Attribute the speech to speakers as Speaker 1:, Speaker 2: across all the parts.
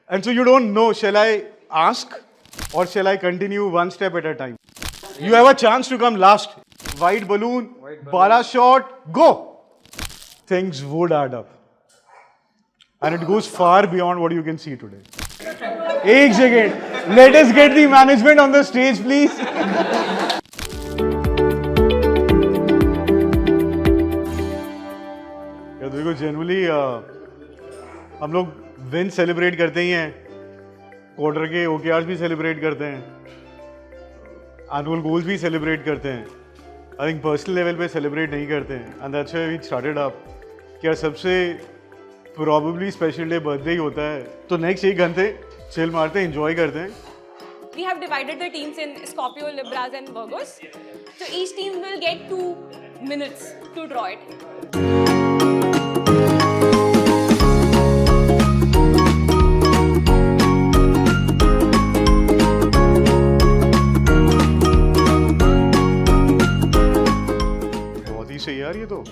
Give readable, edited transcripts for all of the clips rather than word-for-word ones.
Speaker 1: And so you don't know, shall I ask or shall I continue one step at a time? You have a chance to come last. White balloon, bala shot, go. Things would add up. And it goes far beyond what you can see today. एक second. Let us get the management on the stage, please. या देखो generally हम लोग win celebrate करते ही हैं, quarter के OKRs भी celebrate करते हैं, एनुअल गोल्स भी सेलिब्रेट करते हैं. आई थिंक पर्सनल लेवल पे सेलिब्रेट नहीं करते हैं. And that's why we started up. क्या सबसे प्रोबेबली स्पेशल डे बर्थडे ही होता है, तो नेक्स्ट 1 घंटे चिल मारते हैं, एंजॉय करते हैं.
Speaker 2: We have divided the teams in Scorpio, Libras and Virgos. So each team will get 2 minutes to draw it.
Speaker 1: बहुत ही सही यार ये तो.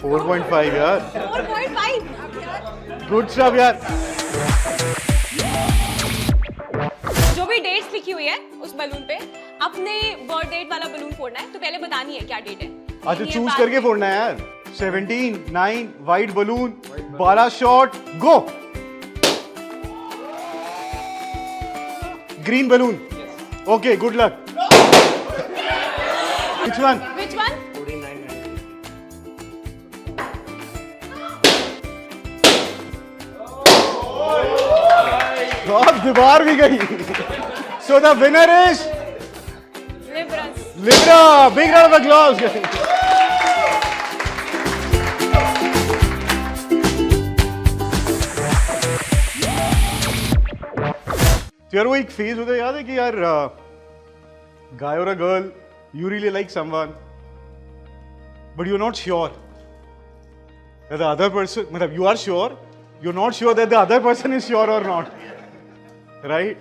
Speaker 1: 4.5 यार.
Speaker 2: 4.5.
Speaker 1: गुड स्टफ यार.
Speaker 2: जो भी डेट्स लिखी हुई है उस बलून पे अपने बर्थ डेट वाला बलून फोड़ना है. तो पहले बतानी है क्या डेट है.
Speaker 1: अच्छा चूज करके फोड़ना है यार. 17, 9, white balloon, Bala shot, go. Green balloon. Okay, good luck. Which one?
Speaker 2: Which one?
Speaker 3: 49.
Speaker 1: अब दीवार भी गई. So the winner is
Speaker 2: Libras.
Speaker 1: Libra. Big round of applause. तो यार वो एक फेज होता है, याद है कि यार guy or a girl, you really like someone, but you're not sure that the other person, you are sure, you're not sure that the other person is sure or not, right?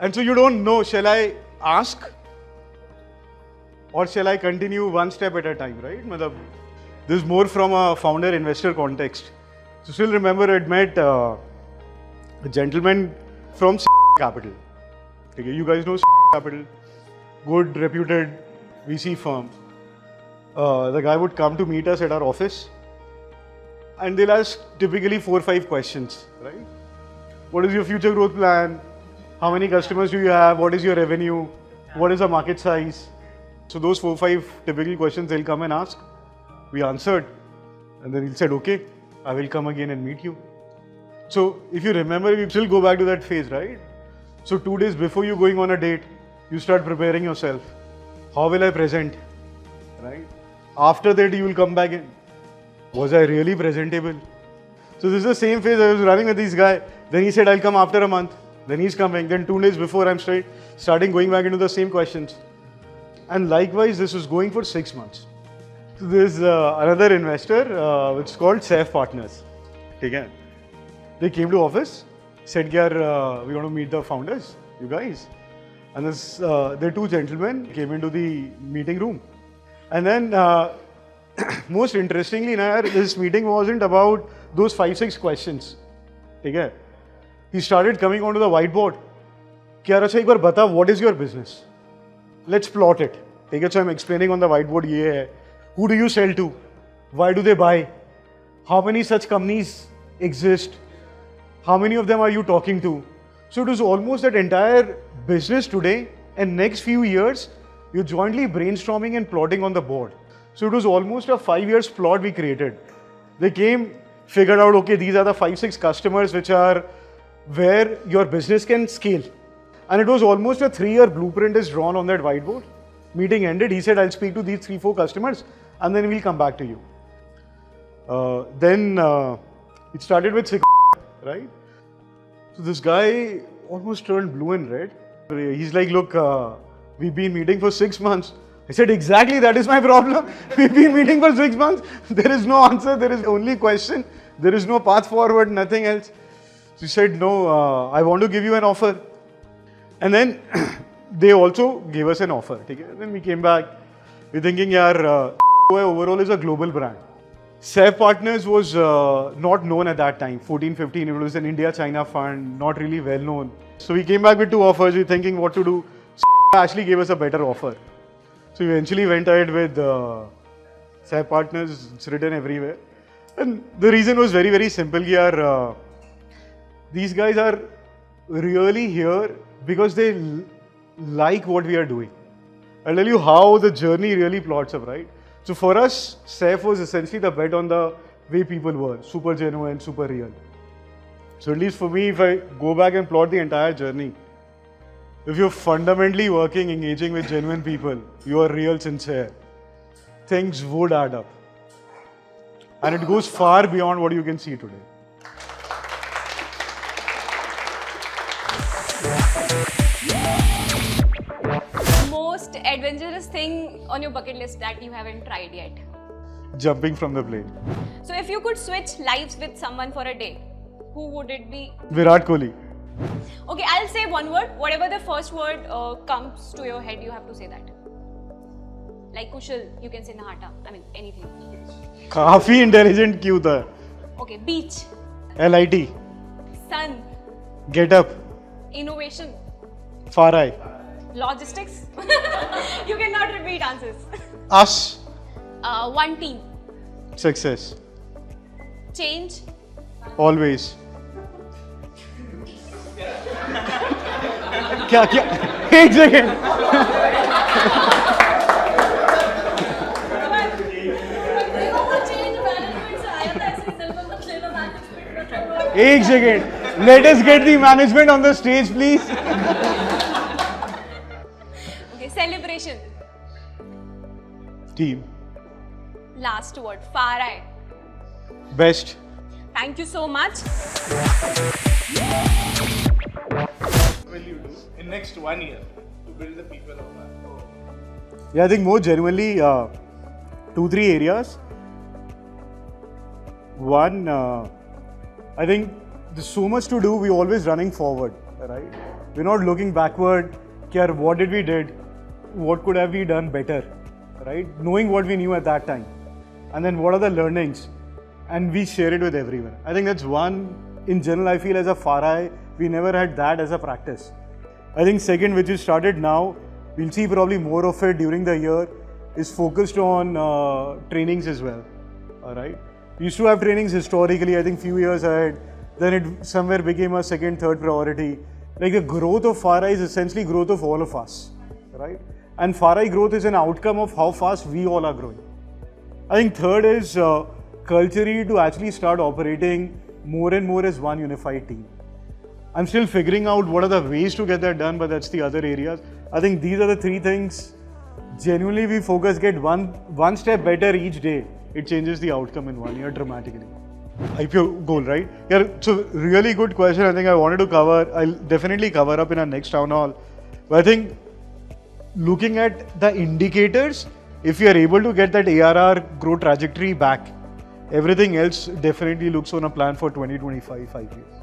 Speaker 1: And so you don't know, shall I ask or shall I continue one step at a time, right? This is more from a founder-investor context. So still remember I'd met a gentleman from Capital. Okay, you guys know Capital, good reputed VC firm. The guy would come to meet us at our office and they'll ask typically 4 or 5 questions, right? What is your future growth plan? How many customers do you have? What is your revenue? What is the market size? So those 4 or 5 typical questions they'll come and ask. We answered and then he said, okay, I will come again and meet you. So if you remember, we still go back to that phase, right? So 2 days before you going on a date, you start preparing yourself. How will I present, right? After that, you will come back in. Was I really presentable? So this is the same phase I was running with this guy. Then he said, I'll come after a month. Then he's coming. Then 2 days before, I'm starting going back into the same questions. And likewise, this was going for 6 months. So there's another investor, which is called Saif Partners. Okay. They came to office, said, we want to meet the founders, you guys. And there 2 gentlemen came into the meeting room. And then, most interestingly, this meeting wasn't about those 5-6 questions. Okay? He started coming onto the whiteboard. What is your business? Let's plot it. Okay? So I'm explaining on the whiteboard, who do you sell to? Why do they buy? How many such companies exist? How many of them are you talking to? So it was almost that entire business today and next few years, you're jointly brainstorming and plotting on the board. So it was almost a 5 years plot we created. They came, figured out, okay, these are the 5-6 customers which are where your business can scale. And it was almost a 3-year blueprint is drawn on that whiteboard. Meeting ended, he said, I'll speak to these 3-4 customers and then we'll come back to you. Then it started with right? So this guy almost turned blue and red. He's like, look, we've been meeting for 6 months. I said, exactly, that is my problem. We've been meeting for 6 months. There is no answer. There is only question. There is no path forward, nothing else. She said, no, I want to give you an offer. And then they also gave us an offer. Okay? Then we came back. We're thinking, overall is a global brand. Saif Partners was not known at that time, 14, 15. It was an India-China fund, not really well known. So we came back with 2 offers. We were thinking what to do. Actually gave us a better offer. So we eventually went ahead with Saif Partners. It's written everywhere. And the reason was very, very simple. These guys are really here because they like what we are doing. I'll tell you how the journey really plots up, right? So for us, Saif was essentially the bet on the way people were, super genuine, super real. So at least for me, if I go back and plot the entire journey, if you're fundamentally working, engaging with genuine people, you are real, sincere, things would add up. And it goes far beyond what you can see today.
Speaker 2: Most adventurous thing on your bucket list that you haven't tried yet?
Speaker 1: Jumping from the plane.
Speaker 2: So if you could switch lives with someone for a day, who would it be?
Speaker 1: Virat Kohli.
Speaker 2: Okay, I'll say one word. Whatever the first word comes to your head, you have to say that. Like Kushal, you can say Nahata. I mean, anything.
Speaker 1: काफी intelligent क्यों था?
Speaker 2: Okay, beach.
Speaker 1: LIT.
Speaker 2: Sun.
Speaker 1: Get up.
Speaker 2: Innovation.
Speaker 1: Far Eye.
Speaker 2: Logistics. You cannot repeat answers.
Speaker 1: Us.
Speaker 2: One team.
Speaker 1: Success.
Speaker 2: Change.
Speaker 1: Always. क्या क्या? एक second. एक second. Let us get the management on the stage, please.
Speaker 2: Okay, celebration.
Speaker 1: Team.
Speaker 2: Last word. Far Eye.
Speaker 1: Best.
Speaker 2: Thank you so much.
Speaker 3: Will you do in next 1 year to build the people of Bangalore?
Speaker 1: Yeah, I think more genuinely, 2-3 areas. One, I think there's so much to do. We're always running forward, right? We're not looking backward. What did we did? What could have we done better, right? Knowing what we knew at that time, and then what are the learnings, and we share it with everyone. I think that's one. In general, I feel as a Far Eye, we never had that as a practice. I think second, which is started now, we'll see probably more of it during the year, is focused on trainings as well. All right. We used to have trainings historically, I think few years ahead. Then it somewhere became a second, third priority. Like the growth of Far Eye is essentially growth of all of us, right? And Far Eye growth is an outcome of how fast we all are growing. I think third is culturally to actually start operating more and more as one unified team. I'm still figuring out what are the ways to get that done, but that's the other areas. I think these are the 3 things. Genuinely, we focus, get one step better each day. It changes the outcome in 1 year dramatically. IPO goal, right? Yeah, so really good question. I think I wanted to cover. I'll definitely cover up in our next town hall. But I think looking at the indicators, if you are able to get that ARR growth trajectory back, everything else definitely looks on a plan for 2025, 5 years.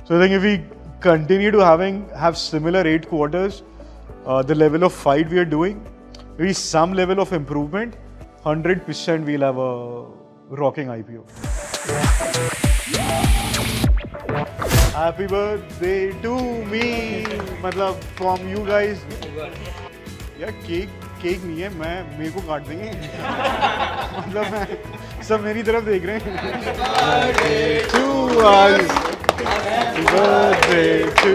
Speaker 1: So I think if we continue to have similar 8 quarters, the level of fight we are doing, maybe some level of improvement, 100% we'll have a rocking IPO. Happy birthday to me, मतलब from you guys. यार cake नहीं है, मेरे को काट देंगे. मतलब सब मेरी तरफ देख रहे हैं. To us. Happy birthday to